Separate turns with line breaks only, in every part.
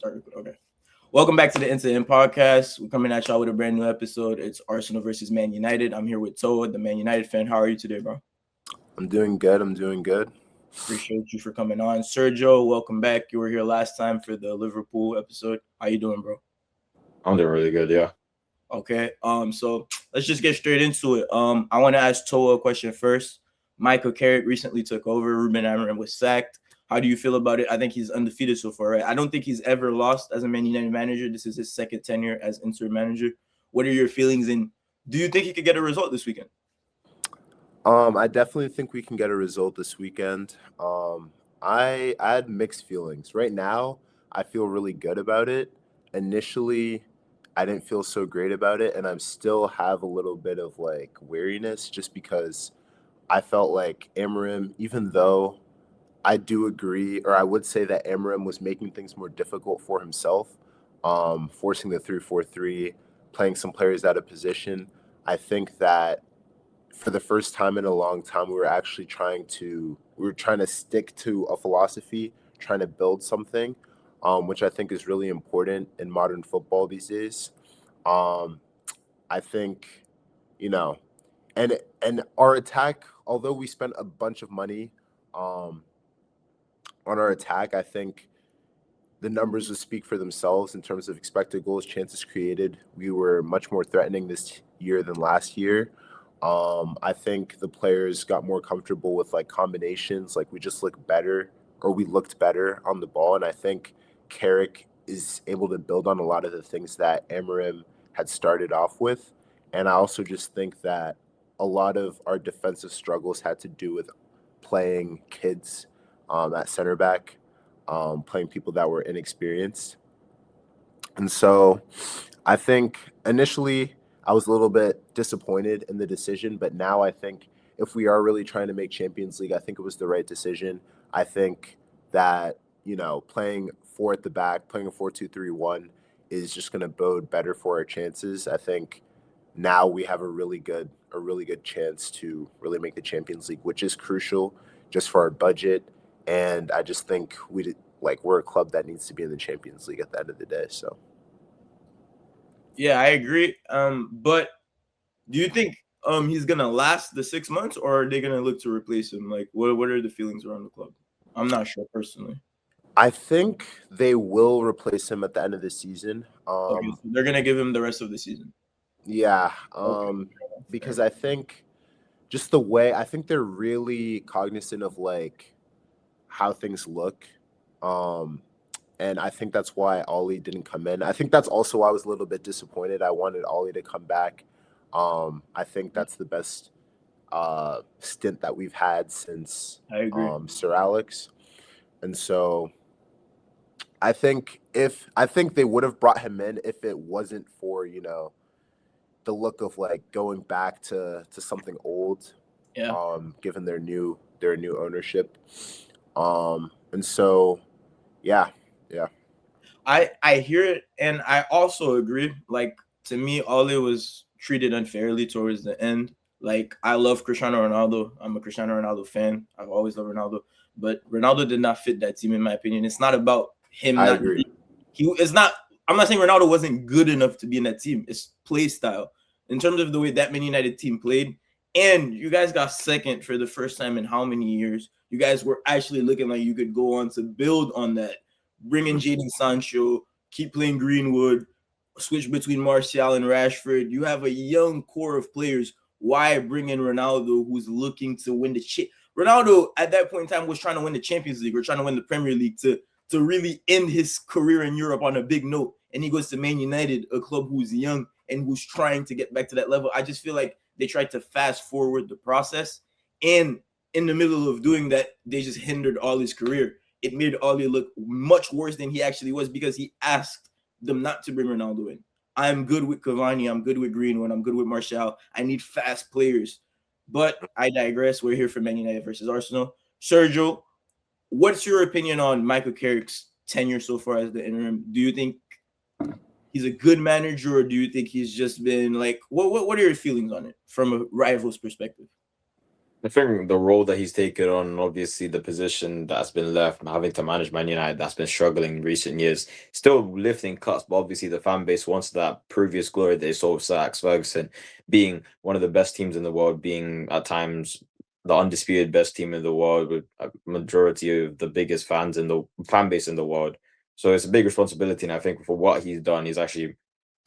Okay. Welcome back to the end-to-end podcast. We're coming at y'all with a brand new episode. It's Arsenal versus Man United. I'm here with Toa, the Man United fan. How are you today, bro?
I'm doing good.
Appreciate you for coming on. Sergio, welcome back. You were here last time for the Liverpool episode. How you doing, bro?
I'm doing really good, yeah.
Okay. So let's just get straight into it. I want to ask Toa a question first. Michael Carrick recently took over. Ruben Amorim was sacked. How do you feel about it? I think he's undefeated so far, right? I don't think he's ever lost as a Man United manager. This is his second tenure as interim manager. What are your feelings, and do you think he could get a result this weekend?
I definitely think we can get a result this weekend. I had mixed feelings. Right now, I feel really good about it. Initially, I didn't feel so great about it, and I still have a little bit of like weariness just because I felt like Amarim, even though I do agree, or I would say that Amarim was making things more difficult for himself, forcing the 3-4-3, playing some players out of position. I think that for the first time in a long time, we were trying to stick to a philosophy, trying to build something, which I think is really important in modern football these days. Um, I think, you know, and our attack, although we spent a bunch of money um, on our attack, I think the numbers would speak for themselves in terms of expected goals, chances created. We were much more threatening this year than last year. I think the players got more comfortable with like combinations. Like we just looked better, or we looked better on the ball. And I think Carrick is able to build on a lot of the things that Amarim had started off with. And I also just think that a lot of our defensive struggles had to do with playing kids at center back, playing people that were inexperienced. And so I think initially I was a little bit disappointed in the decision, but now I think if we are really trying to make Champions League, I think it was the right decision. I think that, playing four at the back, playing a 4-2-3-1 is just going to bode better for our chances. I think now we have a really good chance to really make the Champions League, which is crucial just for our budget. And I just think we're a club that needs to be in the Champions League at the end of the day. So.
Yeah, I agree. But do you think he's gonna last the 6 months, or are they gonna look to replace him? Like, what are the feelings around the club? I'm not sure personally.
I think they will replace him at the end of the season.
Okay, so they're gonna give him the rest of the season.
Yeah,
Okay.
because I think just the way I think they're really cognizant of like how things look. And I think that's why Ollie didn't come in. I think that's also why I was a little bit disappointed. I wanted Ollie to come back. I think that's the best stint that we've had since
I agree.
Sir Alex. And so I think they would have brought him in if it wasn't for, the look of like going back to something old.
Yeah.
Given their new ownership. And so yeah.
I hear it, and I also agree. Like, to me, Ole was treated unfairly towards the end. Like, I love Cristiano Ronaldo. I'm a Cristiano Ronaldo fan. I've always loved Ronaldo, but Ronaldo did not fit that team, in my opinion. It's not about him.
I agree.
It's not. I'm not saying Ronaldo wasn't good enough to be in that team. It's play style in terms of the way that Man United team played. And you guys got second for the first time in how many years? You guys were actually looking like you could go on to build on that. Bring in Jadon Sancho, keep playing Greenwood, switch between Martial and Rashford. You have a young core of players. Why bring in Ronaldo, who's looking to win the shit? Ronaldo at that point in time was trying to win the Champions League or trying to win the Premier League to really end his career in Europe on a big note. And he goes to Man United, a club who's young and who's trying to get back to that level. I just feel like they tried to fast forward the process. And in the middle of doing that, they just hindered Ollie's career. It made Ollie look much worse than he actually was because he asked them not to bring Ronaldo in. I'm good with Cavani. I'm good with Greenwood. I'm good with Martial. I need fast players. But I digress. We're here for Man United versus Arsenal. Sergio, what's your opinion on Michael Carrick's tenure so far as the interim? Do you think he's a good manager, or do you think he's just been like, what are your feelings on it from a rival's perspective?
I think the role that he's taken on, obviously the position that's been left, having to manage Man United that's been struggling in recent years, still lifting cuts, but obviously the fan base wants that previous glory they saw with Sir Alex Ferguson being one of the best teams in the world, being at times the undisputed best team in the world with a majority of the biggest fans in the fan base in the world. So it's a big responsibility, and I think for what he's done, he's actually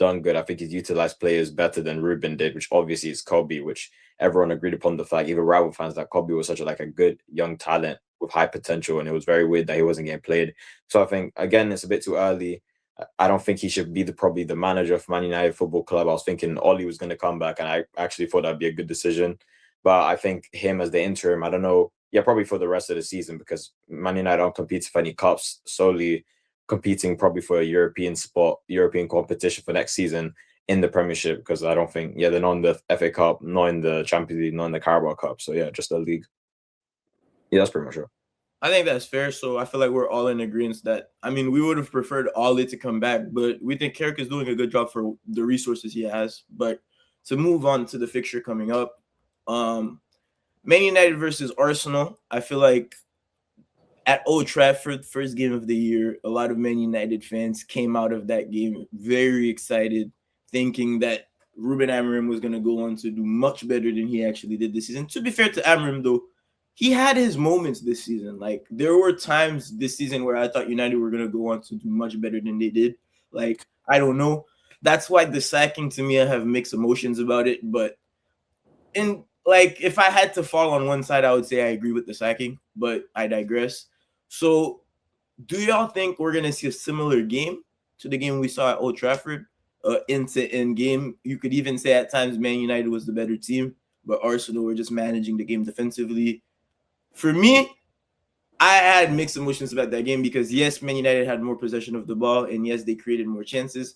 done good. I think he's utilized players better than Ruben did, which obviously is Kobe, which everyone agreed upon the fact, even rival fans, that Kobe was such a good young talent with high potential, and it was very weird that he wasn't getting played. So I think again, it's a bit too early. I don't think he should be probably the manager of Man United Football Club. I was thinking Ollie was going to come back, and I actually thought that'd be a good decision. But I think him as the interim, I don't know. Yeah, probably for the rest of the season because Man United don't compete for any cups, solely competing probably for a European spot, European competition for next season in the Premiership, because I don't think, they're not in the FA Cup, not in the Champions League, not in the Carabao Cup. So yeah, just the league. Yeah, that's pretty much it.
I think that's fair. So I feel like we're all in agreement that, I mean, we would have preferred Ollie to come back, but we think Carrick is doing a good job for the resources he has. But to move on to the fixture coming up, Man United versus Arsenal. I feel like at Old Trafford, first game of the year, a lot of Man United fans came out of that game very excited, thinking that Ruben Amorim was going to go on to do much better than he actually did this season. To be fair to Amorim, though, he had his moments this season. Like, there were times this season where I thought United were going to go on to do much better than they did. Like, I don't know. That's why the sacking, to me, I have mixed emotions about it. But in like, if I had to fall on one side, I would say I agree with the sacking, but I digress. So, do y'all think we're gonna see a similar game to the game we saw at Old Trafford? End-to-end game. You could even say at times Man United was the better team, but Arsenal were just managing the game defensively. For me, I had mixed emotions about that game because yes, Man United had more possession of the ball, and yes, they created more chances.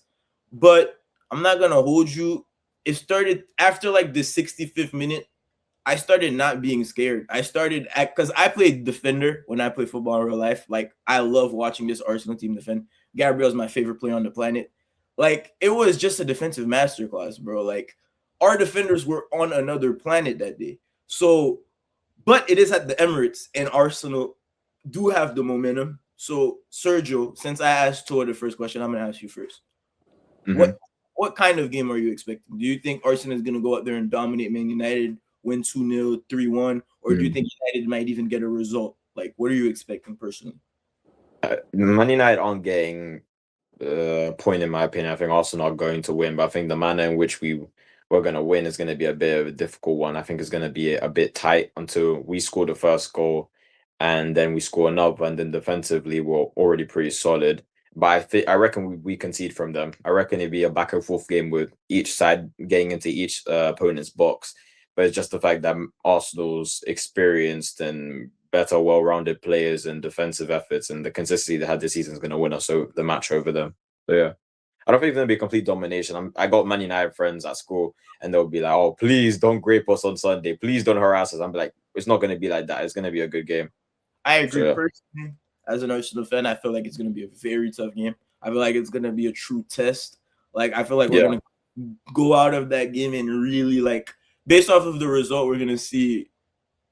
But I'm not gonna hold you. It started after like the 65th minute. I started not being scared. I started because I played defender when I play football in real life. Like, I love watching this Arsenal team defend. Gabriel's my favorite player on the planet. Like, it was just a defensive masterclass, bro. Like, our defenders were on another planet that day. So, but it is at the Emirates, and Arsenal do have the momentum. So, Sergio, since I asked Toa the first question, I'm gonna ask you 1st.
Mhm.
What kind of game are you expecting? Do you think Arsenal is gonna go out there and dominate Man United, win 2-0, 3-1, or do you think United might even get a result? Like, what are you expecting personally?
Man United aren't getting point in my opinion. I think Arsenal are going to win, but I think the manner in which we're going to win is going to be a bit of a difficult one. I think it's going to be a bit tight until we score the first goal, and then we score another, and then defensively we're already pretty solid. But I reckon we concede from them. I reckon it'd be a back and forth game with each side getting into each opponent's box. But it's just the fact that Arsenal's experienced and better, well-rounded players and defensive efforts and the consistency they had this season is going to win us the match over them. So yeah, I don't think it's going to be a complete domination. I got Man United friends at school, and they'll be like, "Oh, please don't grape us on Sunday. Please don't harass us." I'm like, "It's not going to be like that. It's going to be a good game."
I agree
So yeah.
personally. As an Arsenal fan, I feel like it's gonna be a very tough game. I feel like it's gonna be a true test. Like, I feel like we're
Yeah.
gonna go out of that game and really, like, based off of the result, we're gonna see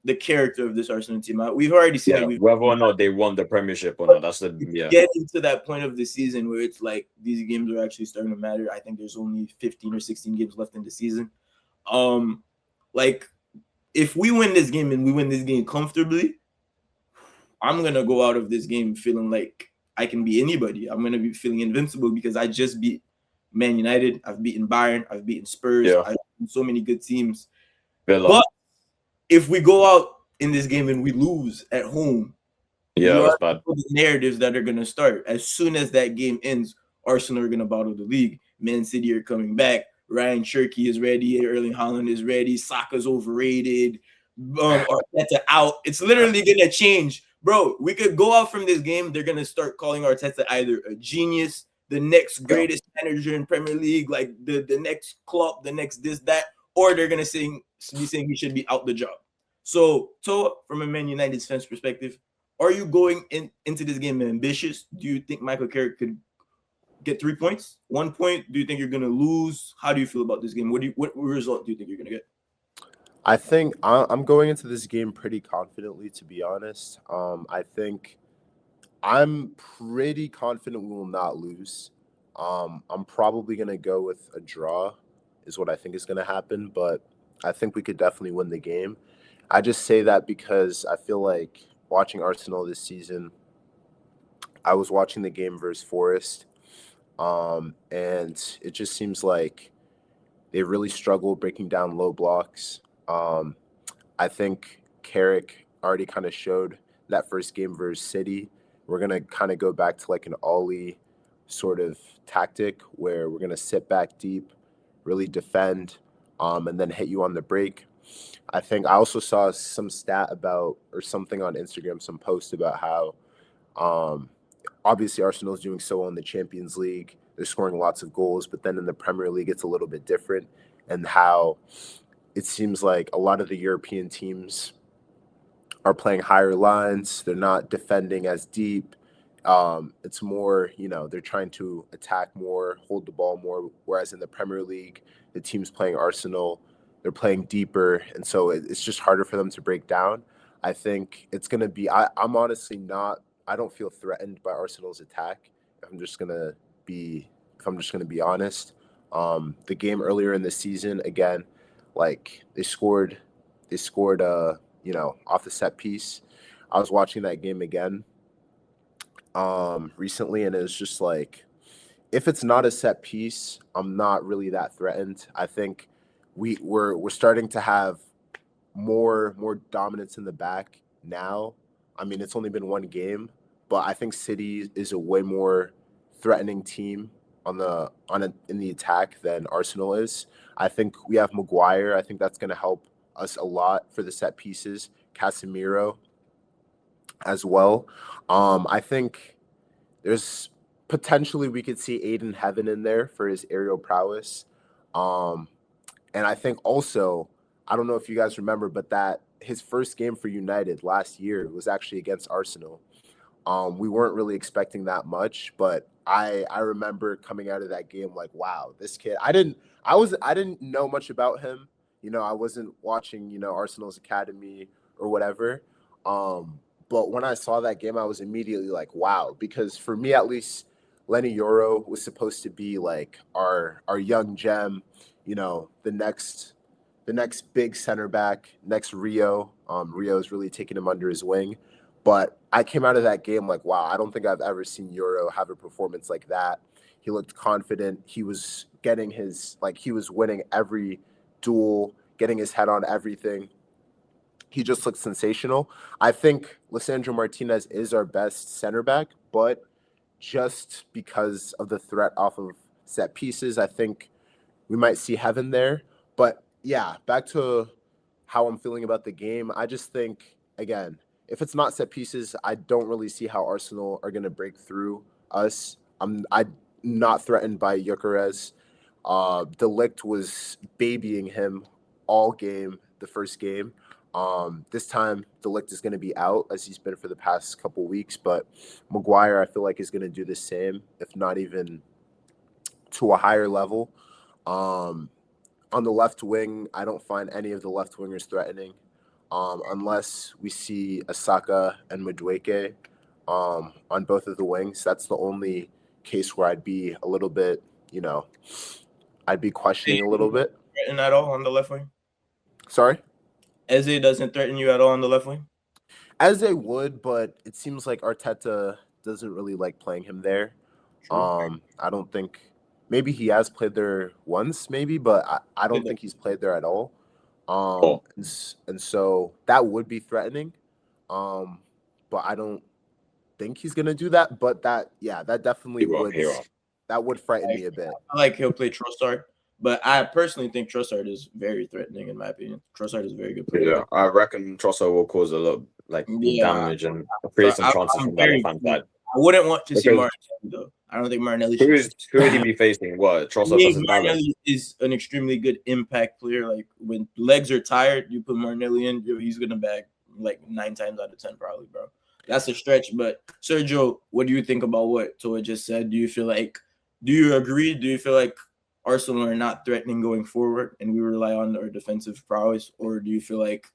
the character of this Arsenal team. We've already seen
Yeah,
it. We've
whether or not they won the Premiership or not, that's the yeah.
getting to that point of the season where it's like these games are actually starting to matter. I think there's only 15 or 16 games left in the season. Like, if we win this game and we win this game comfortably, I'm gonna go out of this game feeling like I can be anybody. I'm gonna be feeling invincible because I just beat Man United. I've beaten Bayern. I've beaten Spurs.
Yeah.
I've beaten so many good teams.
Villa.
But if we go out in this game and we lose at home,
Yeah,
you
that's
already
bad.
know the narratives that are gonna start. As soon as that game ends, Arsenal are gonna bottle the league. Man City are coming back. Ryan Cherky is ready. Erling Haaland is ready. Saka's overrated. Arteta out. It's literally gonna change, bro. We could go out from this game. They're gonna start calling Arteta either a genius, the next greatest manager in Premier League, like the next Klopp, the next this that, or they're gonna be saying he should be out the job. So, from a Man United fans perspective, are you going into this game ambitious? Do you think Michael Carrick could get 3 points, 1 point? Do you think you're gonna lose? How do you feel about this game? What result do you think you're gonna get?
I think I'm going into this game pretty confidently, to be honest. I think I'm pretty confident we will not lose. I'm probably going to go with a draw, is what I think is going to happen, but I think we could definitely win the game. I just say that because I feel like watching Arsenal this season, I was watching the game versus Forest, and it just seems like they really struggle breaking down low blocks. I think Carrick already kind of showed that first game versus City. We're going to kind of go back to like an Ollie sort of tactic where we're going to sit back deep, really defend, and then hit you on the break. I think I also saw some stat about or something on Instagram, some post about how um, obviously Arsenal is doing so well in the Champions League. They're scoring lots of goals, but then in the Premier League, it's a little bit different, and how it seems like a lot of the European teams are playing higher lines. They're not defending as deep. It's more, they're trying to attack more, hold the ball more. Whereas in the Premier League, the teams playing Arsenal, they're playing deeper. And so it's just harder for them to break down. I think it's going to be, I'm honestly not, I don't feel threatened by Arsenal's attack. I'm just going to be, if I'm just going to be honest. The game earlier in the season, again, like they scored off the set piece. I was watching that game again recently, and it was just like, if it's not a set piece, I'm not really that threatened. I think we're starting to have more dominance in the back now. I mean, it's only been one game, but I think City is a way more threatening team in the attack than Arsenal is. I think we have Maguire. I think that's going to help us a lot for the set pieces. Casemiro as well. I think there's potentially we could see Aiden Heaven in there for his aerial prowess. Um, and I think also, I don't know if you guys remember, but that his first game for United last year was actually against Arsenal. We weren't really expecting that much, but I remember coming out of that game like, wow, this kid. I didn't know much about him. I wasn't watching Arsenal's academy or whatever. But when I saw that game, I was immediately like, wow, because for me at least, Lenny Yoro was supposed to be like our young gem, the next big center back, next Rio. Rio is really taking him under his wing. But I came out of that game like, wow, I don't think I've ever seen Euro have a performance like that. He looked confident. He was he was winning every duel, getting his head on everything. He just looked sensational. I think Lisandro Martinez is our best center back, but just because of the threat off of set pieces, I think we might see Heaven there. But yeah, back to how I'm feeling about the game. I just think, again, if it's not set pieces, I don't really see how Arsenal are going to break through us. I'm not threatened by Gyökeres. Delict was babying him all game, the first game. This time, Delict is going to be out as he's been for the past couple weeks, but Maguire, I feel like, is going to do the same, if not even to a higher level. On the left wing, I don't find any of the left wingers threatening, unless we see Asaka and Madueke on both of the wings. That's the only case where I'd be a little bit, I'd be questioning a little bit.
Threaten at all on the left wing?
Sorry?
Eze doesn't threaten you at all on the left wing?
As they would, but it seems like Arteta doesn't really like playing him there. I don't think maybe he has played there once, maybe, but I don't think he's played there at all. And so that would be threatening. But I don't think he's gonna do that. But that definitely would frighten me a bit.
I like he'll play Trossard, but I personally think Trossard is very threatening in my opinion. Trossard is a very good player.
Yeah, I reckon Trossard will cause a lot damage and create some chances from the left-hand side.
I wouldn't want to see Martinelli though. I don't think Martinelli
who would he be facing? What? Trossard versus
Martinelli is an extremely good impact player. Like when legs are tired, you put Martinelli in, he's gonna bag like 9 times out of 10 probably, bro. That's a stretch. But Sergio, what do you think about what Toa just said? Do you agree? Do you feel like Arsenal are not threatening going forward and we rely on our defensive prowess? Or do you feel like,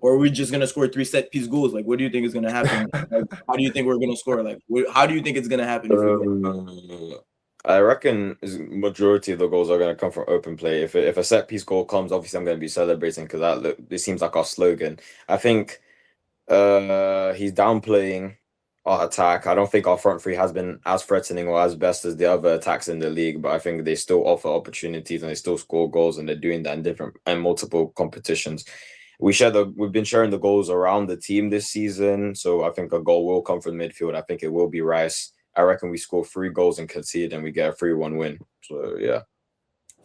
or are we just gonna score 3 set piece goals? Like, what do you think is gonna happen? Like, how do you think we're gonna score? Like, how do you think it's gonna happen if we go?
I reckon majority of the goals are going to come from open play. If a set piece goal comes, obviously I'm going to be celebrating because it seems like our slogan. I think he's downplaying our attack. I don't think our front three has been as threatening or as best as the other attacks in the league, but I think they still offer opportunities and they still score goals, and they're doing that in different and multiple competitions. We've been sharing the goals around the team this season, so I think a goal will come from midfield. I think it will be Rice. I reckon we score 3 goals and concede, and we get a 3-1 win. So yeah,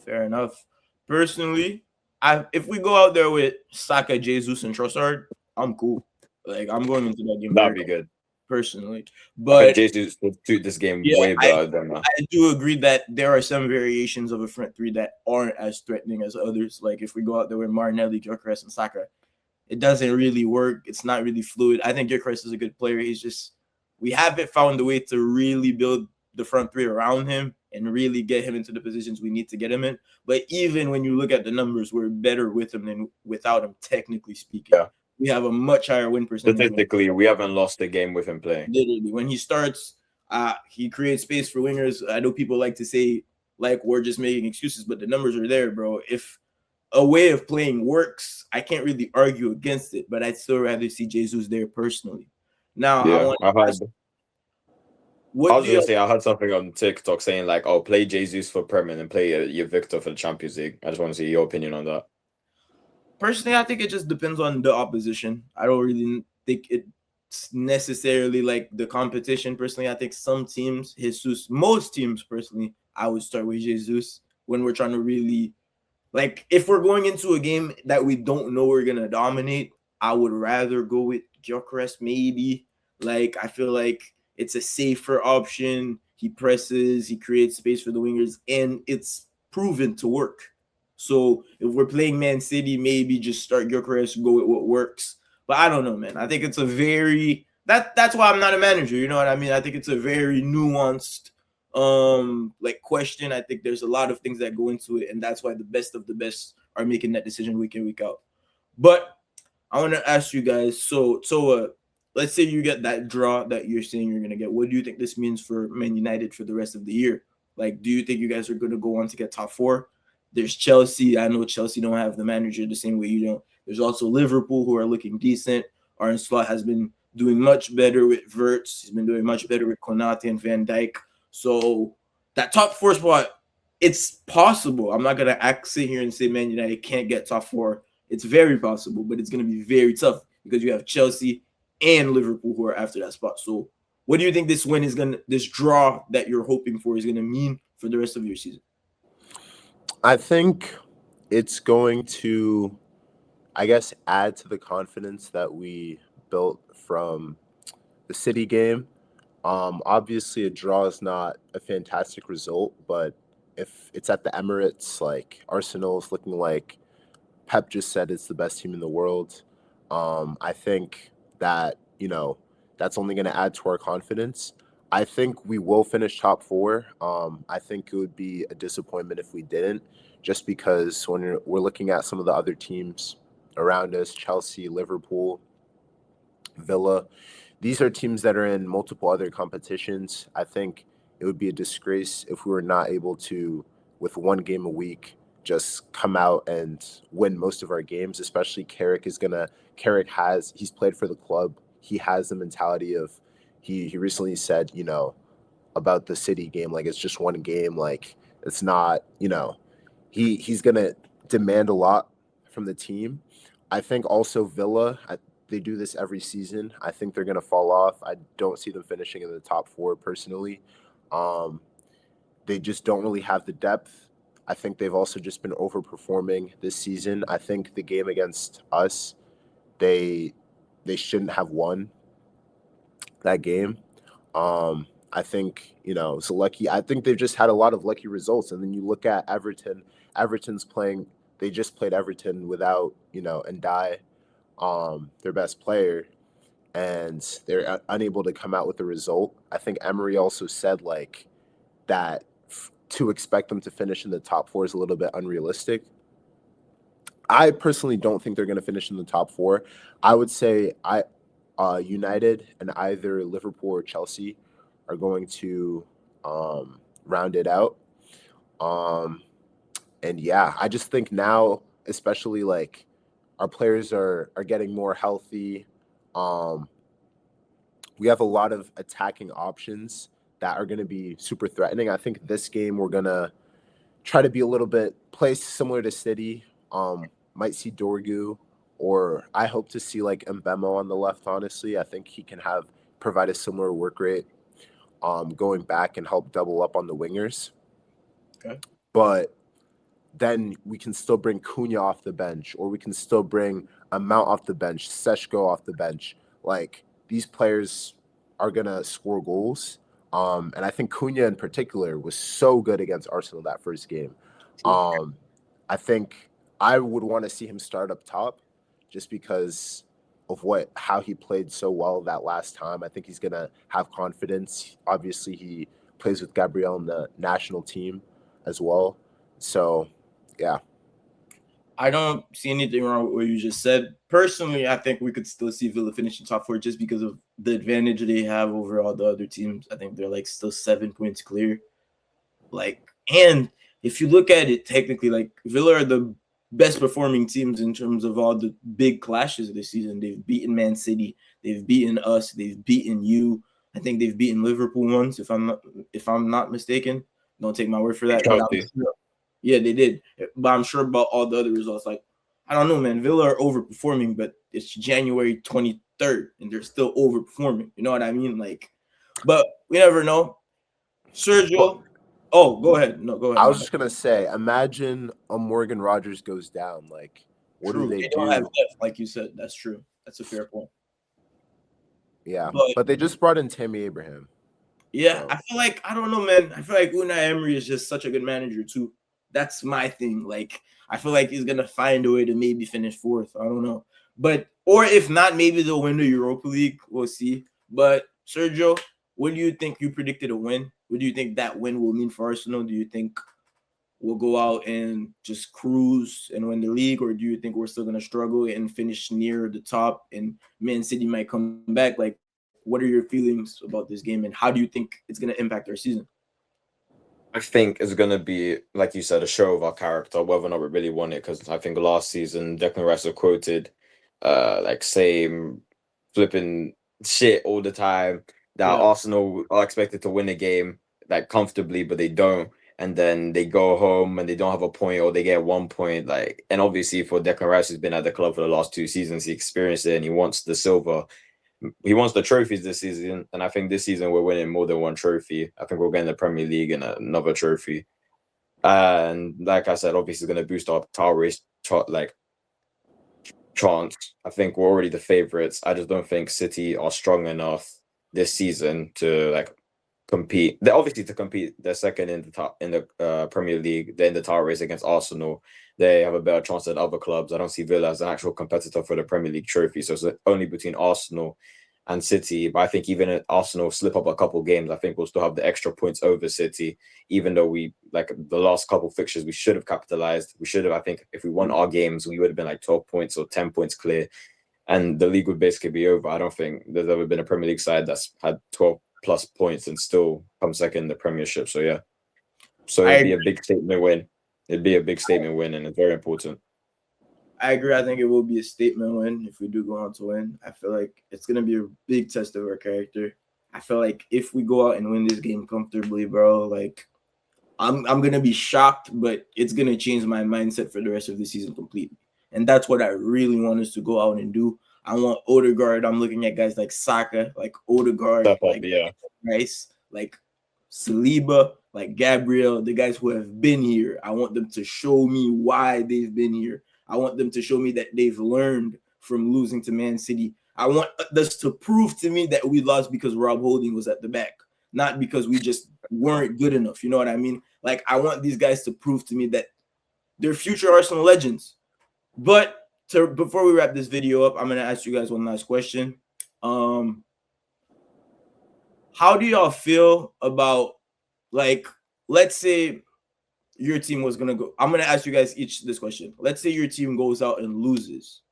Fair enough. Personally, if we go out there with Saka, Jesus, and Trossard, I'm cool. Like, I'm going into that game
that'd
very
be good.
personally.
I think
But
Jesus would suit this game
yeah,
way better than
I do agree that there are some variations of a front three that aren't as threatening as others. Like, if we go out there with Martinelli, Gyökeres, and Saka, it doesn't really work. It's not really fluid. I think Gyökeres is a good player. We haven't found a way to really build the front three around him and really get him into the positions we need to get him in. But even when you look at the numbers, we're better with him than without him, technically speaking.
Yeah.
We have a much higher win percentage.
Statistically, we haven't lost a game with him playing.
Literally, when he starts, he creates space for wingers. I know people like to say, like, we're just making excuses, but the numbers are there, bro. If a way of playing works, I can't really argue against it, but I'd still rather see Jesus there personally. Now,
Yeah,
I want to ask,
I was gonna say I heard something on TikTok saying like, "Oh, play Jesus for Premier and play your Victor for the Champions League." I just want to see your opinion on that.
Personally, I think it just depends on the opposition. I don't really think it's necessarily like the competition. Personally, I think some teams, most teams, personally, I would start with Jesus when we're trying to really, like, if we're going into a game that we don't know we're gonna dominate, I would rather go with Gyökeres maybe. Like, I feel like it's a safer option. He presses, he creates space for the wingers, and it's proven to work. So if we're playing Man City, maybe just start Gyökeres, go with what works. But I don't know, man. I think it's a very that's why I'm not a manager. You know what I mean? I think it's a very nuanced like question. I think there's a lot of things that go into it, and that's why the best of the best are making that decision week in, week out. But I want to ask you guys, so let's say you get that draw that you're saying you're gonna get. What do you think this means for Man United for the rest of the year? Like, do you think you guys are gonna go on to get top 4? There's Chelsea. I know Chelsea don't have the manager the same way you don't. There's also Liverpool, who are looking decent. Arne Slot has been doing much better with Verts. He's been doing much better with Konate and Van Dijk. So that top 4 spot, it's possible. I'm not gonna sit here and say Man United can't get top 4. It's very possible, but it's gonna be very tough because you have Chelsea and Liverpool who are after that spot. So what do you think this draw that you're hoping for is gonna mean for the rest of your season?
I think it's going to, I guess, add to the confidence that we built from the City game. Obviously, a draw is not a fantastic result, but if it's at the Emirates, like Arsenal is looking like Pep just said it's the best team in the world. I think that, that's only going to add to our confidence. I think we will finish top 4. I think it would be a disappointment if we didn't, just because when we're looking at some of the other teams around us, Chelsea, Liverpool, Villa, these are teams that are in multiple other competitions. I think it would be a disgrace if we were not able to, with one game a week, just come out and win most of our games, especially he's played for the club. He has the mentality of, he recently said, about the City game, like it's just one game, like it's not, he's going to demand a lot from the team. I think also Villa, they do this every season. I think they're going to fall off. I don't see them finishing in the top 4 personally. They just don't really have the depth. I think they've also just been overperforming this season. I think the game against us, they shouldn't have won that game. I think, it's lucky. I think they've just had a lot of lucky results. And then you look at Everton. They just played Everton without, Ndiaye, their best player, and they're unable to come out with a result. I think Emery also said like that to expect them to finish in the top 4 is a little bit unrealistic. I personally don't think they're going to finish in the top 4. I would say United and either Liverpool or Chelsea are going to round it out. And yeah, I just think now, especially like our players are getting more healthy. We have a lot of attacking options that are going to be super threatening. I think this game we're going to try to be a little bit placed similar to City. Might see Dorgu, or I hope to see like Mbemo on the left, honestly. I think he can provide a similar work rate going back and help double up on the wingers.
Okay.
But then we can still bring Cunha off the bench, or we can still bring a Mount off the bench, Seshko off the bench. Like, these players are going to score goals. And I think Cunha in particular was so good against Arsenal that first game. I think I would want to see him start up top just because of how he played so well that last time. I think he's going to have confidence. Obviously, he plays with Gabriel in the national team as well. So, yeah.
I don't see anything wrong with what you just said. Personally, I think we could still see Villa finishing top 4 just because of the advantage they have over all the other teams. I think they're like still 7 points clear. Like, and if you look at it technically, like Villa are the best performing teams in terms of all the big clashes this season. They've beaten Man City, they've beaten us, they've beaten you. I think they've beaten Liverpool once, if I'm not mistaken. Don't take my word for that. Yeah, they did. But I'm sure about all the other results. Like, I don't know, man. Villa are overperforming, but it's January 23rd, and they're still overperforming. You know what I mean? Like, but we never know. Sergio. Oh, go ahead. No, go ahead.
I was just gonna say, imagine Morgan Rogers goes down. Like, what do they do?
Don't have depth, like you said. That's true. That's a fair point.
Yeah, but they just brought in Tammy Abraham.
Yeah, so. I feel like, I don't know, man. I feel like Unai Emery is just such a good manager too. That's my thing. Like, I feel like he's gonna find a way to maybe finish 4th. I don't know, but or if not, maybe they'll win the Europa League. We'll see. But Sergio, what do you think? You predicted a win. What do you think that win will mean for Arsenal? Do you think we'll go out and just cruise and win the league, or do you think we're still gonna struggle and finish near the top and Man City might come back? Like, what are your feelings about this game, and how do you think it's gonna impact our season?
I think it's going to be, like you said, a show of our character, whether or not we really want it. Because I think last season, Declan Rice was quoted like same flipping shit all the time, that Arsenal are expected to win a game like comfortably, but they don't. And then they go home and they don't have a point, or they get 1 point. Like, and obviously for Declan Rice, who's been at the club for the last 2 seasons, he experienced it and he wants the silver. He wants the trophies this season, and I think this season we're winning more than 1 trophy. I think we're getting the Premier League and another trophy. And like I said, obviously it's going to boost our title race chance. I think we're already the favorites. I just don't think City are strong enough this season to like compete. They're obviously to compete. They're second in the Premier League. They're in the title race against Arsenal. They have a better chance than other clubs. I don't see Villa as an actual competitor for the Premier League trophy. So it's only between Arsenal and City. But I think even if Arsenal slip up a couple games, I think we'll still have the extra points over City, even though we, like the last couple fixtures, we should have capitalized. We should have, I think, if we won our games, we would have been like 12 points or 10 points clear. And the league would basically be over. I don't think there's ever been a Premier League side that's had 12 plus points and still come second in the Premiership. So, yeah. So it'd be a big statement win. It'd be a big statement win, and it's very important.
I agree. I think it will be a statement win if we do go on to win. I feel like it's going to be a big test of our character. I feel like if we go out and win this game comfortably, bro, like I'm going to be shocked, but it's going to change my mindset for the rest of the season completely. And that's what I really want us to go out and do. I want Odegaard. I'm looking at guys like Saka, like Odegaard, like Rice, like Saliba, like Gabriel, the guys who have been here. I want them to show me why they've been here. I want them to show me that they've learned from losing to Man City. I want us to prove to me that we lost because Rob Holding was at the back, not because we just weren't good enough. You know what I mean? Like, I want these guys to prove to me that they're future Arsenal legends. But before we wrap this video up, I'm going to ask you guys one last question. How do y'all feel about, like, let's say your team was gonna go. I'm gonna ask you guys each this question. Let's say your team goes out and loses.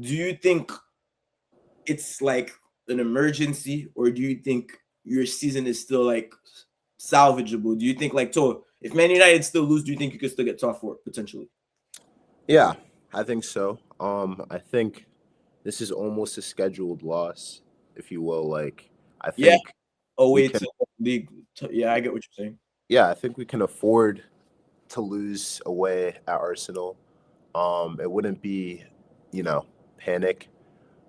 Do you think it's like an emergency, or do you think your season is still like salvageable? Do you think like if Man United still lose, do you think you could still get top four potentially?
Yeah, I think so. I think this is almost a scheduled loss, if you will. Like, I
Yeah.
think
Away
can,
to league. Yeah, I get what you're saying.
yeah, I think we can afford to lose away at Arsenal. It wouldn't be, panic,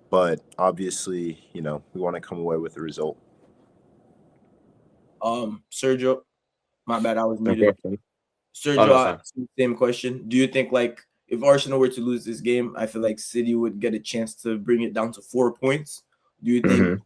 but obviously, we want to come away with a result.
Sergio, my bad, I was
No
muted.
question.
Sergio,
no,
I
fine.
asked you the same question. Do you think like if Arsenal were to lose this game, I feel like City would get a chance to bring it down to 4 points? Do you think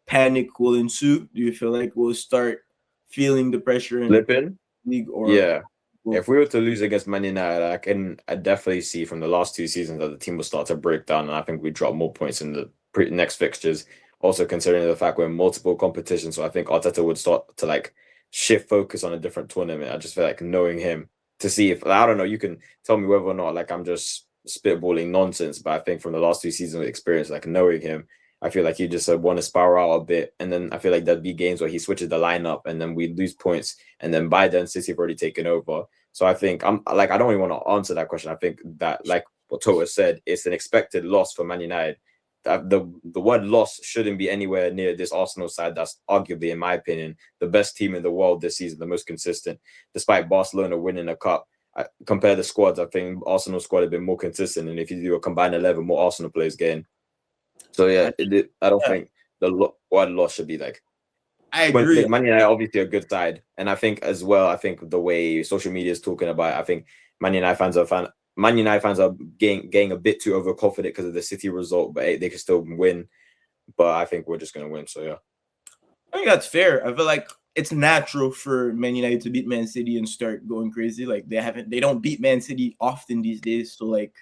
panic will ensue? Do you feel like we'll start feeling the pressure in
Flipping?
the league, or
Yeah. If we were to lose against Man United, I definitely see from the last 2 seasons that the team will start to break down, and I think we drop more points in the next fixtures. Also considering the fact we're in multiple competitions, so I think Arteta would start to like shift focus on a different tournament. I just feel like knowing him to see if I don't know, you can tell me whether or not like I'm just spitballing nonsense, but I think from the last 2 seasons of experience, like knowing him, I feel like he just want to spiral out a bit, and then I feel like there'd be games where he switches the lineup, and then we lose points, and then by then City have already taken over. So I think I don't even want to answer that question. I think that like what Toto said, it's an expected loss for Man United. The word loss shouldn't be anywhere near this Arsenal side. That's arguably, in my opinion, the best team in the world this season, the most consistent, despite Barcelona winning a cup. Compare the squads, I think Arsenal's squad have been more consistent, and if you do a combined 11, more Arsenal players getting. So yeah, I don't think the word loss should be like.
I agree.
Like Man United are obviously a good side, and I think as well. I think the way social media is talking about it, I think Man United fans are getting a bit too overconfident because of the City result, but they can still win. But I think we're just gonna win. So yeah,
I think that's fair. I feel like it's natural for Man United to beat Man City and start going crazy. Like they don't beat Man City often these days. So like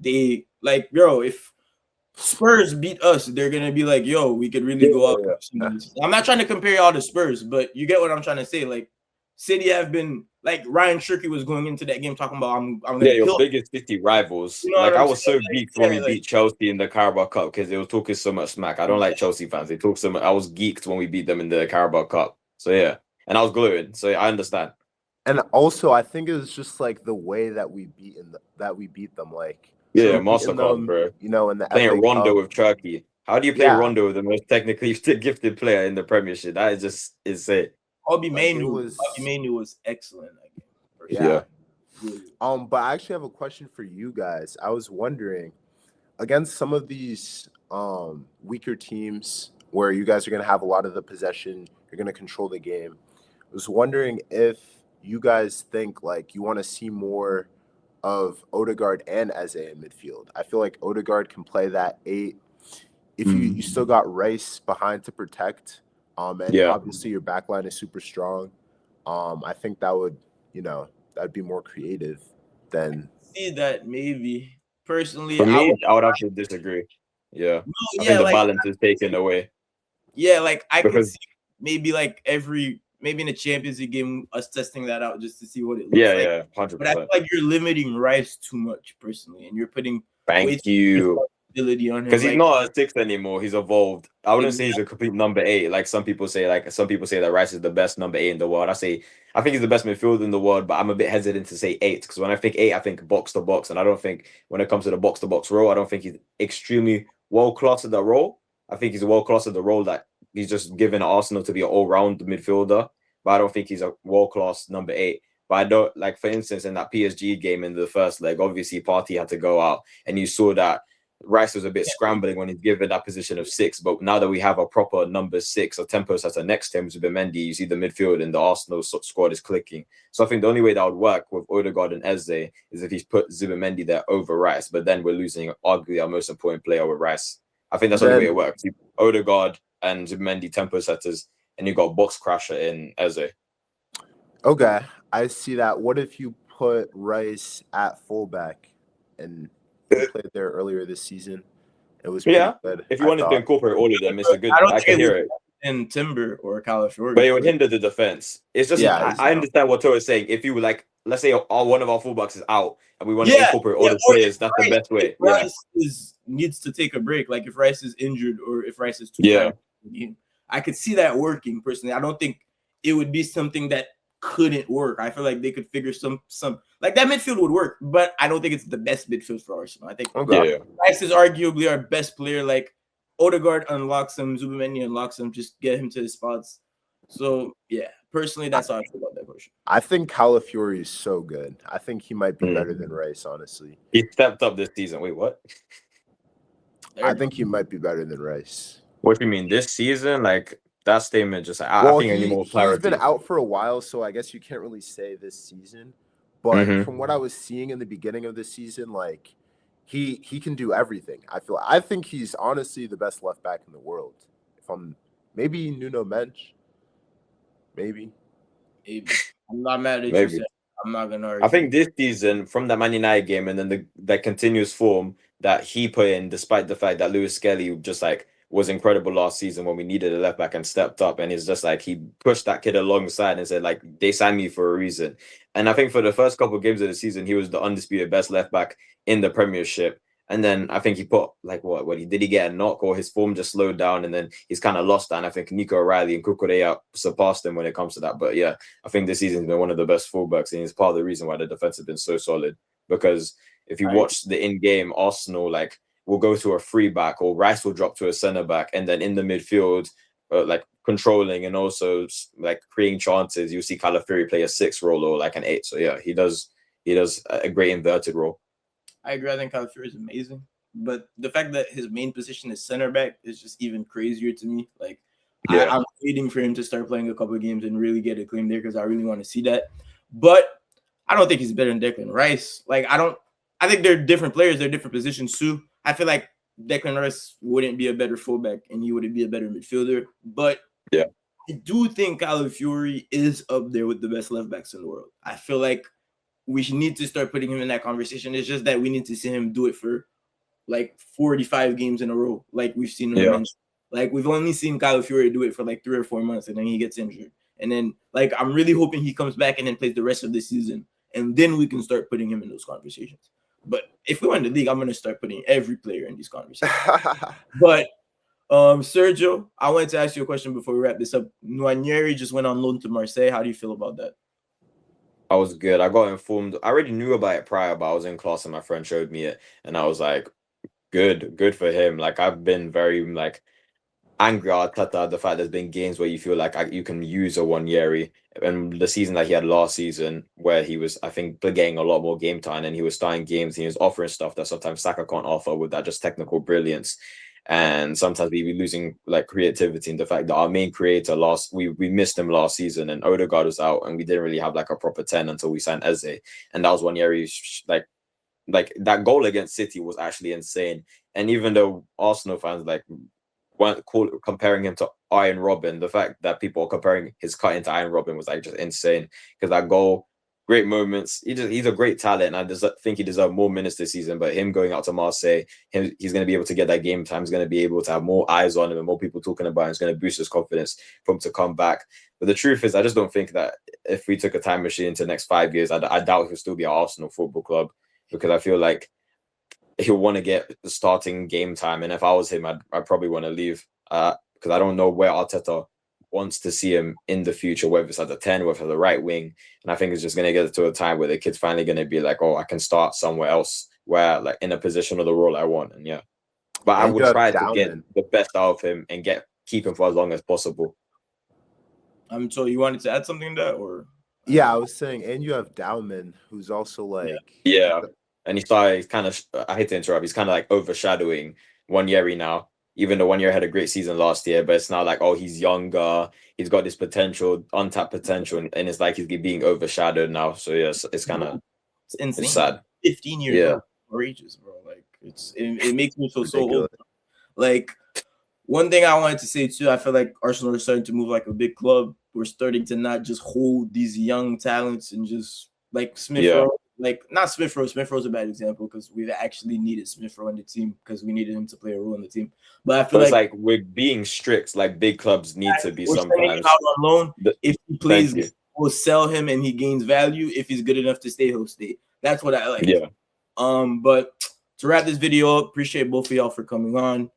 if Spurs beat us, they're gonna be like, yo, we could really go out.
Yeah.
I'm not trying to compare y'all to Spurs, but you get what I'm trying to say. Like City have been like Ryan Shirky was going into that game talking about I'm gonna
your
kill
biggest City rivals.
you know
Like
what
I
I'm
was
saying?
so geeked when we beat Chelsea in the Carabao Cup because they were talking so much smack. I don't like Chelsea fans. They talk so much. I was geeked when we beat them in the Carabao Cup. So yeah, and I was glowing. So yeah, I understand.
And also, I think it was just like the way that we beat them. Like
Masterclass, bro.
in the
Playing
FA
Rondo
Cup.
with Turkey. How do you play Rondo with the most technically gifted player in the Premiership? That is just insane.
Obi
Like,
Mainu was excellent that game.
Yeah.
Yeah.
But I actually have a question for you guys. I was wondering, against some of these weaker teams where you guys are going to have a lot of the possession, you're going to control the game. I was wondering if you guys think like you want to see more of Odegaard and Eze in midfield. I feel like Odegaard can play that 8. If you still got Rice behind to protect, and obviously your back line is super strong, I think that would, that'd be more creative than.
I see that maybe personally.
For me, I would have to disagree. Yeah, I think the balance is taken away.
Yeah, like I could see maybe like maybe in a Champions League game us testing that out just to see what it looks like.
Yeah, 100%.
But I feel like you're limiting Rice too much personally, and you're putting
thank you
ability on him
because he's not a 6 anymore. He's evolved. I wouldn't say he's a complete number 8. Like some people say that Rice is the best number 8 in the world. I think he's the best midfielder in the world, but I'm a bit hesitant to say 8 because when I think 8, I think box to box, and I don't think when it comes to the box to box role, I don't think he's extremely world class at that role. I think he's world class at the role that he's just given Arsenal to be an all round midfielder, but I don't think he's a world class number 8. But I don't like, for instance, in that PSG game in the first leg, obviously Partey had to go out, and you saw that Rice was a bit scrambling when he's given that position of 6. But now that we have a proper number 6 or tempo setter next to him, Zubimendi, you see the midfield and the Arsenal squad is clicking. So I think the only way that would work with Odegaard and Eze is if he's put Zubimendi there over Rice. But then we're losing arguably our most important player with Rice. I think that's the only way it works. Odegaard and Zubimendi tempo setters, and you got box crasher in Eze.
Okay, I see that. What if you put Rice at fullback and he played there earlier this season? It was pretty good.
If you wanted to incorporate all of them, it's a good. I can hear it.
in Timber or Calafiori.
But it would hinder the defense. It's just
Yeah,
I understand what Toro is saying. If you were like, let's say one of our fullbacks is out and we want to
Yeah,
incorporate all
yeah.
the
Or if
players, that's the best way. Yeah,
Rice needs to take a break, like if Rice is injured or if Rice is too
Yeah.
tired for the game, I could see that working personally. I don't think it would be something that couldn't work. I feel like they could figure some like that midfield would work, but I don't think it's the best midfield for Arsenal. I think
Okay.
yeah.
Rice is arguably our best player. Like Odegaard unlocks him, Zubimeni unlocks him, just get him to his spots. So yeah, personally, that's how I feel about that question.
I think Calafiori is so good. I think he might be
Mm.
better than Rice, honestly.
He stepped up this season. Wait, what?
I think he might be better than Rice.
What do you mean this season? Like that statement just I
Well,
think I need more
he's
clarity.
been out for a while, so I guess you can't really say this season. But
Mhm.
from what I was seeing in the beginning of the season, like he can do everything. I think he's honestly the best left back in the world. If I'm maybe Nuno Mensch, maybe.
I'm not mad at
Maybe.
you. I'm not gonna argue.
I think this season, from the Man United game and then that continuous form that he put in, despite the fact that Lewis Skelly just like was incredible last season when we needed a left back and stepped up, and it's just like he pushed that kid alongside and said like they signed me for a reason. And I think for the first couple of games of the season, he was the undisputed best left back in the Premiership. And then I think he put like what he get a knock or his form just slowed down, and then he's kind of lost that. And I think Nico O'Reilly and Kukureya surpassed him when it comes to that. But yeah, I think this season's been one of the best fullbacks, and it's part of the reason why the defense has been so solid. Because if you watch the in-game, Arsenal like will go to a free back or Rice will drop to a centre back, and then in the midfield, like controlling and also like creating chances, you see Calafiori play a 6 role or like an 8. So yeah, he does a great inverted role.
I agree. I think Calafiori is amazing, but the fact that his main position is center back is just even crazier to me. Like,
Yeah.
I'm waiting for him to start playing a couple of games and really get a claim there because I really want to see that. But I don't think he's better than Declan Rice. Like, I think they're different players. They're different positions too. I feel like Declan Rice wouldn't be a better fullback and he wouldn't be a better midfielder. But
yeah,
I do think Calafiori is up there with the best left backs in the world. I feel like we need to start putting him in that conversation. It's just that we need to see him do it for like 45 games in a row, like we've seen him mention. Like we've only seen Calafiori do it for like 3 or 4 months, and then he gets injured. And then like I'm really hoping he comes back and then plays the rest of the season, and then we can start putting him in those conversations. But if we win the league, I'm gonna start putting every player in these conversations. But Sergio, I wanted to ask you a question before we wrap this up. Nwaneri just went on loan to Marseille. How do you feel about that?
I was good. I got informed. I already knew about it prior, but I was in class and my friend showed me it, and I was like, good for him. Like I've been very like angry at Arteta, the fact there's been games where you feel like you can use a 1-year, and the season that he had last season where he was, I think, getting a lot more game time and he was starting games and he was offering stuff that sometimes Saka can't offer with that just technical brilliance. And sometimes we be losing like creativity in the fact that our main creator we missed him last season, and Odegaard was out and we didn't really have like a proper 10 until we signed Eze. And that was 1 year like that goal against City was actually insane. And even though Arsenal fans like weren't comparing him to Iron Robin, the fact that people are comparing his cut into Iron Robin was like just insane, because that goal, great moments. He's a great talent, and I think he deserves more minutes this season. But him going out to Marseille, he's going to be able to get that game time. He's going to be able to have more eyes on him and more people talking about him. It's going to boost his confidence for him to come back. But the truth is, I just don't think that if we took a time machine into the next 5 years, I doubt he'll still be at Arsenal Football Club, because I feel like he'll want to get the starting game time. And if I was him, I'd probably want to leave because I don't know where Arteta wants to see him in the future, whether it's at the 10, whether it's at the right wing. And I think it's just going to get to a time where the kid's finally going to be like, oh, I can start somewhere else where like in a position of the role I want. And yeah, but I would try to get the best out of him and keep him for as long as possible.
So you wanted to add something to that, or?
Yeah, I was saying, and you have Dowman, who's also like...
Yeah. And he's kind of, I hate to interrupt, he's kind of like overshadowing 1 year now, even though 1 year had a great season last year, but it's now like, oh, he's younger, he's got this potential, untapped potential, and it's like he's being overshadowed now. So yes, it's kind of
insane.
It's sad.
15 years or ages, bro. Like it makes me feel so old. Like one thing I wanted to say too, I feel like Arsenal is starting to move like a big club. We're starting to not just hold these young talents and just like Smith Rowe like not Smith Rowe. Smith Rowe's a bad example because we've actually needed Smith Rowe in the team because we needed him to play a role in the team. But I feel
But it's
like
like we're being strict. Like big clubs need to be
we're sending him
sometimes.
out on loan. If he plays,
Thank you.
we'll sell him and he gains value. If he's good enough to stay, he'll stay. That's what I like.
Yeah.
But to wrap this video up, appreciate both of y'all for coming on.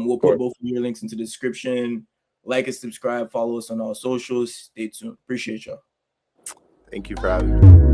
We'll put both of your links into the description. Like and subscribe. Follow us on all socials. Stay tuned. Appreciate y'all.
Thank you for having me.